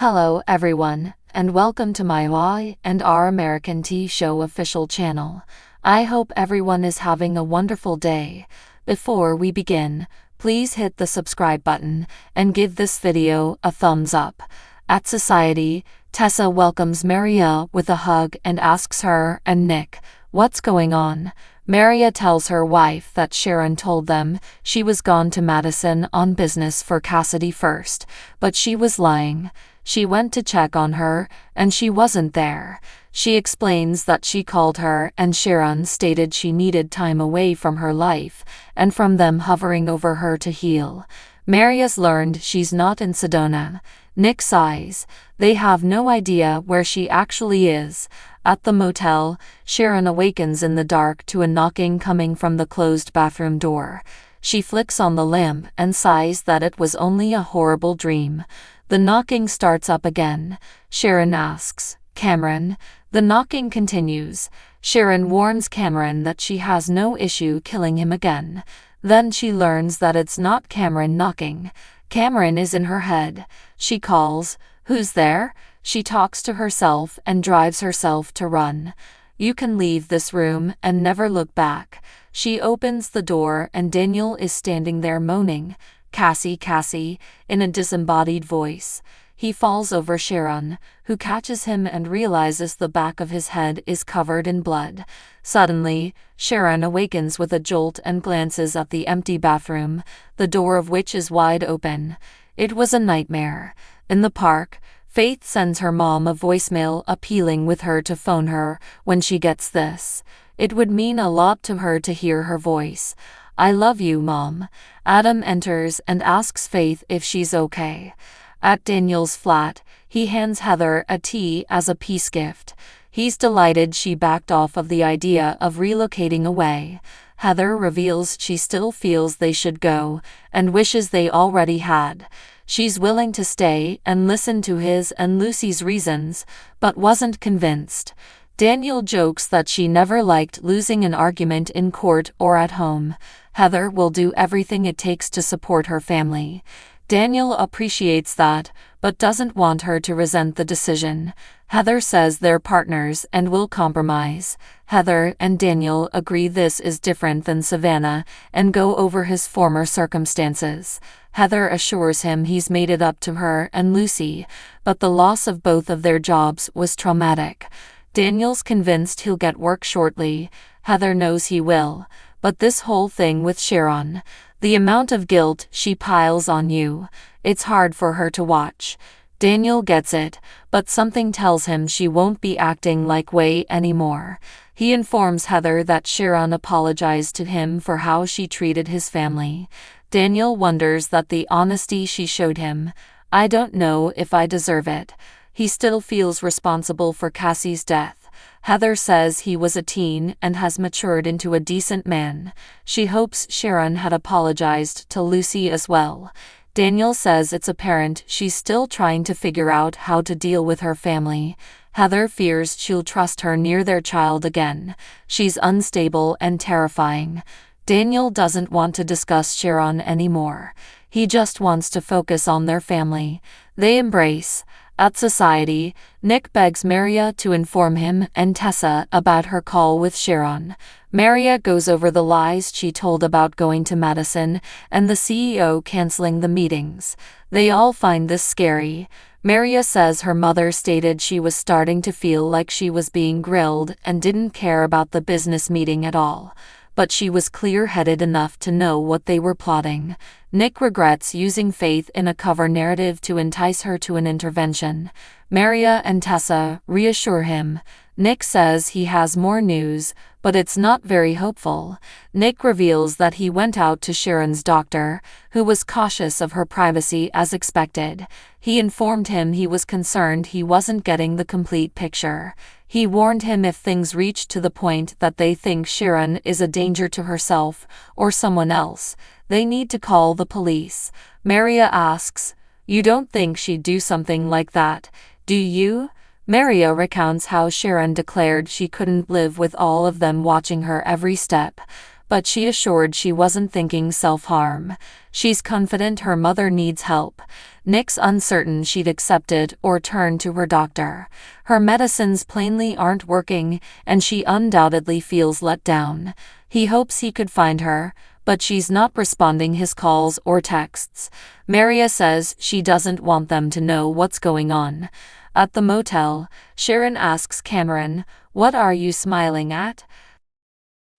Hello everyone, and welcome to my Y and Our American Tea Show official channel. I hope everyone is having a wonderful day. Before we begin, please hit the subscribe button and give this video a thumbs up. At Society, Tessa welcomes Maria with a hug and asks her and Nick, "What's going on?" Maria tells her wife that Sharon told them she was gone to Madison on business for Cassidy first, but she was lying. She went to check on her, and she wasn't there. She explains that she called her and Sharon stated she needed time away from her life, and from them hovering over her to heal. Maria's learned she's not in Sedona. Nick sighs. They have no idea where she actually is. At the motel, Sharon awakens in the dark to a knocking coming from the closed bathroom door. She flicks on the lamp and sighs that it was only a horrible dream. The knocking starts up again. Sharon asks, "Cameron?" The knocking continues. Sharon warns Cameron that she has no issue killing him again. Then she learns that it's not Cameron knocking. Cameron is in her head. She calls, "Who's there?" She talks to herself and drives herself to run. "You can leave this room and never look back." She opens the door and Daniel is standing there moaning, "Cassie, Cassie," in a disembodied voice. He falls over Sharon, who catches him and realizes the back of his head is covered in blood. Suddenly, Sharon awakens with a jolt and glances at the empty bathroom, the door of which is wide open. It was a nightmare. In the park, Faith sends her mom a voicemail appealing with her to phone her when she gets this. It would mean a lot to her to hear her voice. "I love you, Mom." Adam enters and asks Faith if she's okay. At Daniel's flat, he hands Heather a tea as a peace gift. He's delighted she backed off of the idea of relocating away. Heather reveals she still feels they should go, and wishes they already had. She's willing to stay and listen to his and Lucy's reasons, but wasn't convinced. Daniel jokes that she never liked losing an argument in court or at home. Heather will do everything it takes to support her family. Daniel appreciates that, but doesn't want her to resent the decision. Heather says they're partners and will compromise. Heather and Daniel agree this is different than Savannah and go over his former circumstances. Heather assures him he's made it up to her and Lucy, but the loss of both of their jobs was traumatic. Daniel's convinced he'll get work shortly. Heather knows he will. But this whole thing with Sharon, the amount of guilt she piles on you, it's hard for her to watch. Daniel gets it, but something tells him she won't be acting like way anymore. He informs Heather that Sharon apologized to him for how she treated his family. Daniel wonders that the honesty she showed him, "I don't know if I deserve it." He still feels responsible for Cassie's death. Heather says he was a teen and has matured into a decent man. She hopes Sharon had apologized to Lucy as well. Daniel says it's apparent she's still trying to figure out how to deal with her family. Heather fears she'll trust her near their child again. She's unstable and terrifying. Daniel doesn't want to discuss Sharon anymore. He just wants to focus on their family. They embrace. At Society, Nick begs Maria to inform him and Tessa about her call with Sharon. Maria goes over the lies she told about going to Madison and the CEO canceling the meetings. They all find this scary. Maria says her mother stated she was starting to feel like she was being grilled and didn't care about the business meeting at all. But she was clear-headed enough to know what they were plotting. Nick regrets using Faith in a cover narrative to entice her to an intervention. Maria and Tessa reassure him. Nick says he has more news, but it's not very hopeful. Nick reveals that he went out to Sharon's doctor, who was cautious of her privacy as expected. He informed him he was concerned he wasn't getting the complete picture. He warned him if things reached to the point that they think Sharon is a danger to herself or someone else, they need to call the police. Maria asks, "You don't think she'd do something like that, do you?" Maria recounts how Sharon declared she couldn't live with all of them watching her every step, but she assured she wasn't thinking self-harm. She's confident her mother needs help. Nick's uncertain she'd accept it or turn to her doctor. Her medicines plainly aren't working, and she undoubtedly feels let down. He hopes he could find her, but she's not responding his calls or texts. Maria says she doesn't want them to know what's going on. At the motel, Sharon asks Cameron, "What are you smiling at?"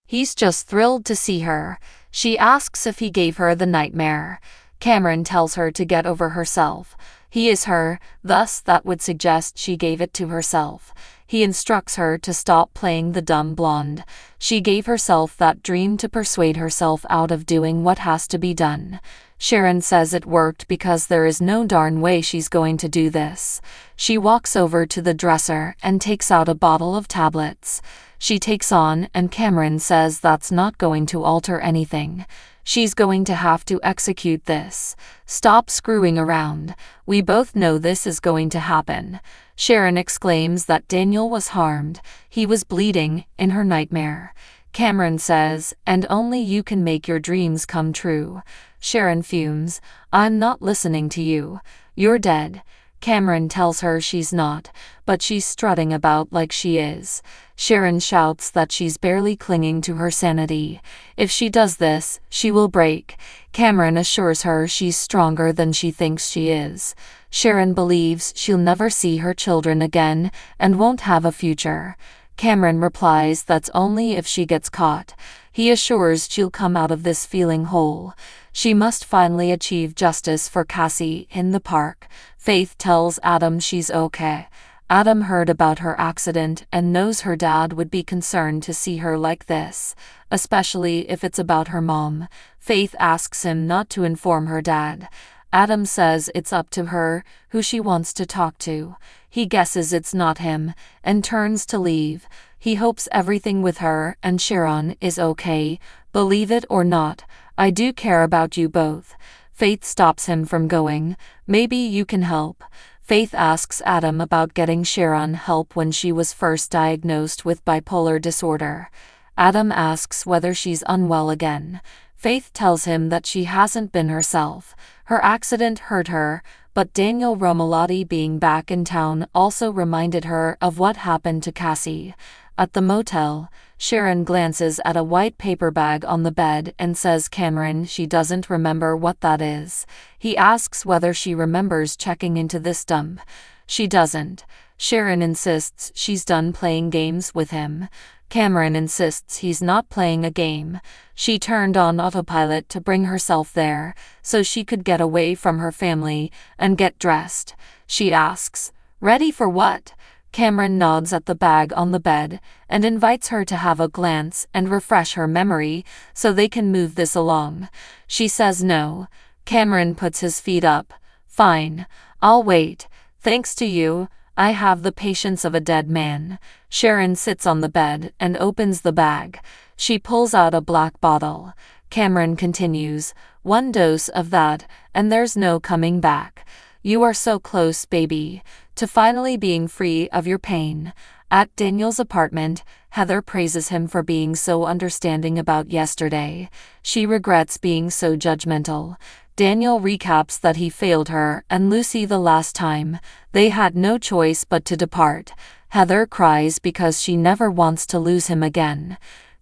He's just thrilled to see her. She asks if he gave her the nightmare. Cameron tells her to get over herself. He is her, thus that would suggest she gave it to herself. He instructs her to stop playing the dumb blonde. She gave herself that dream to persuade herself out of doing what has to be done. Sharon says it worked because there is no darn way she's going to do this. She walks over to the dresser and takes out a bottle of tablets. She takes on, and Cameron says that's not going to alter anything. She's going to have to execute this. Stop screwing around. We both know this is going to happen. Sharon exclaims that Daniel was harmed. He was bleeding in her nightmare. Cameron says, and only you can make your dreams come true. Sharon fumes. I'm not listening to you. You're dead. Cameron tells her she's not, but she's strutting about like she is. Sharon shouts that she's barely clinging to her sanity. If she does this, she will break. Cameron assures her she's stronger than she thinks she is. Sharon believes she'll never see her children again and won't have a future. Cameron replies that's only if she gets caught. He assures she'll come out of this feeling whole. She must finally achieve justice for Cassie in the park. Faith tells Adam she's okay. Adam heard about her accident and knows her dad would be concerned to see her like this, especially if it's about her mom. Faith asks him not to inform her dad. Adam says it's up to her who she wants to talk to. He guesses it's not him and turns to leave. He hopes everything with her and Sharon is okay. Believe it or not, I do care about you both. Faith stops him from going. Maybe you can help. Faith asks Adam about getting Sharon help when she was first diagnosed with bipolar disorder. Adam asks whether she's unwell again. Faith tells him that she hasn't been herself. Her accident hurt her, but Daniel Romalotti being back in town also reminded her of what happened to Cassie. At the motel, Sharon glances at a white paper bag on the bed and says Cameron she doesn't remember what that is. He asks whether she remembers checking into this dump. She doesn't. Sharon insists she's done playing games with him. Cameron insists he's not playing a game. She turned on autopilot to bring herself there, so she could get away from her family and get dressed. She asks, "Ready for what?" Cameron nods at the bag on the bed and invites her to have a glance and refresh her memory so they can move this along. She says no. Cameron puts his feet up. "Fine, I'll wait. Thanks to you, I have the patience of a dead man." Sharon sits on the bed and opens the bag. She pulls out a black bottle. Cameron continues, "1 dose of that, and there's no coming back. You are so close, baby, to finally being free of your pain." At Daniel's apartment, Heather praises him for being so understanding about yesterday. She regrets being so judgmental. Daniel recaps that he failed her and Lucy the last time. They had no choice but to depart. Heather cries because she never wants to lose him again.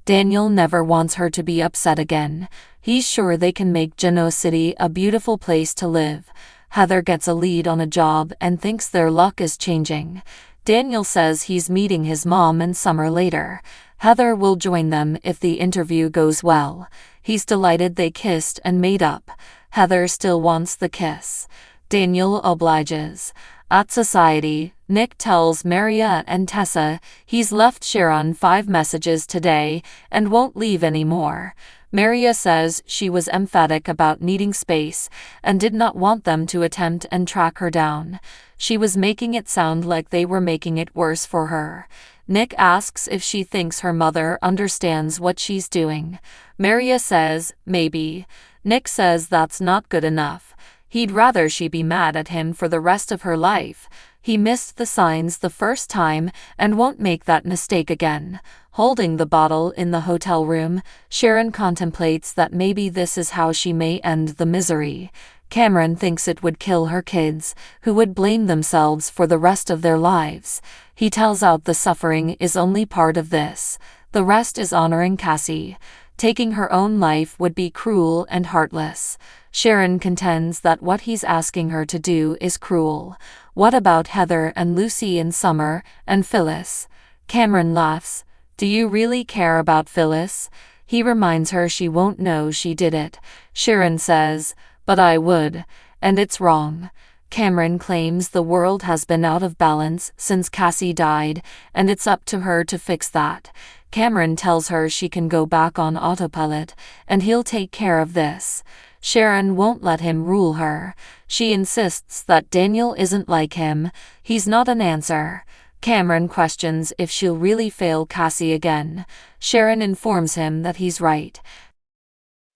Daniel never wants her to be upset again. He's sure they can make Genoa City a beautiful place to live. Heather gets a lead on a job and thinks their luck is changing. Daniel says he's meeting his mom and Summer later. Heather will join them if the interview goes well. He's delighted they kissed and made up. Heather still wants the kiss. Daniel obliges. At society, Nick tells Maria and Tessa he's left Sharon 5 messages today and won't leave anymore. Maria says she was emphatic about needing space and did not want them to attempt and track her down. She was making it sound like they were making it worse for her. Nick asks if she thinks her mother understands what she's doing. Maria says, maybe. Nick says that's not good enough. He'd rather she be mad at him for the rest of her life. He missed the signs the first time and won't make that mistake again. Holding the bottle in the hotel room, Sharon contemplates that maybe this is how she may end the misery. Cameron thinks it would kill her kids, who would blame themselves for the rest of their lives. He tells out the suffering is only part of this. The rest is honoring Cassie. Taking her own life would be cruel and heartless. Sharon contends that what he's asking her to do is cruel. What about Heather and Lucy and Summer and Phyllis? Cameron laughs. Do you really care about Phyllis? He reminds her she won't know she did it. Sharon says, but I would, and it's wrong. Cameron claims the world has been out of balance since Cassie died, and it's up to her to fix that. Cameron tells her she can go back on autopilot, and he'll take care of this. Sharon won't let him rule her. She insists that Daniel isn't like him. He's not an answer. Cameron questions if she'll really fail Cassie again. Sharon informs him that he's right.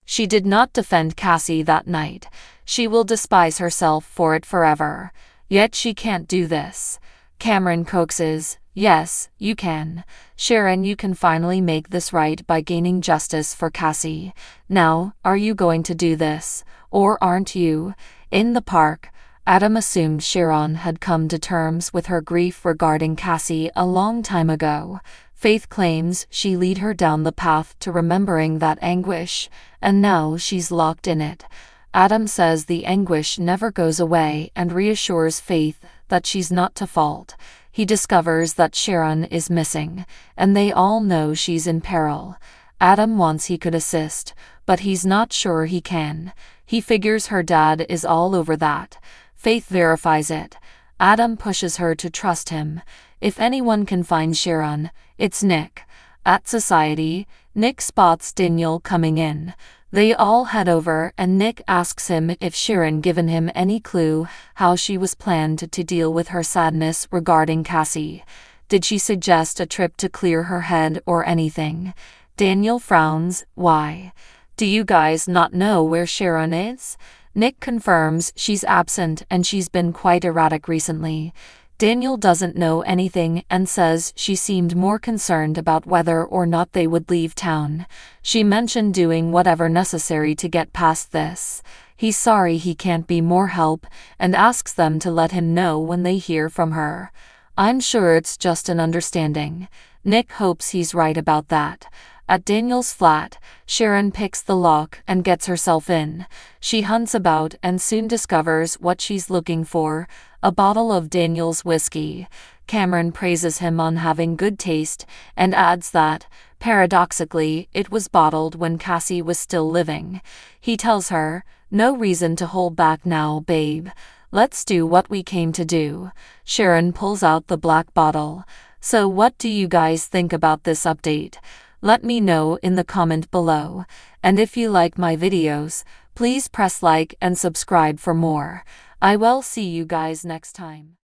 She did not defend Cassie that night. She will despise herself for it forever. Yet she can't do this. Cameron coaxes, yes, you can. Sharon, you can finally make this right by gaining justice for Cassie. Now, are you going to do this? Or aren't you? In the park, Adam assumed Sharon had come to terms with her grief regarding Cassie a long time ago. Faith claims she led her down the path to remembering that anguish, and now she's locked in it. Adam says the anguish never goes away and reassures Faith that she's not to fault. He discovers that Sharon is missing, and they all know she's in peril. Adam wants he could assist, but he's not sure he can. He figures her dad is all over that. Faith verifies it. Adam pushes her to trust him. If anyone can find Sharon, it's Nick. At Society, Nick spots Daniel coming in. They all head over and Nick asks him if Sharon given him any clue how she was planned to deal with her sadness regarding Cassie. Did she suggest a trip to clear her head or anything? Daniel frowns. Why? Do you guys not know where Sharon is? Nick confirms she's absent and she's been quite erratic recently. Daniel doesn't know anything and says she seemed more concerned about whether or not they would leave town. She mentioned doing whatever necessary to get past this. He's sorry he can't be more help and asks them to let him know when they hear from her. I'm sure it's just an understanding. Nick hopes he's right about that. At Daniel's flat, Sharon picks the lock and gets herself in. She hunts about and soon discovers what she's looking for, a bottle of Daniel's whiskey. Cameron praises him on having good taste and adds that, paradoxically, it was bottled when Cassie was still living. He tells her, no reason to hold back now, babe. Let's do what we came to do. Sharon pulls out the black bottle. So what do you guys think about this update? Let me know in the comment below, and if you like my videos, please press like and subscribe for more. I will see you guys next time.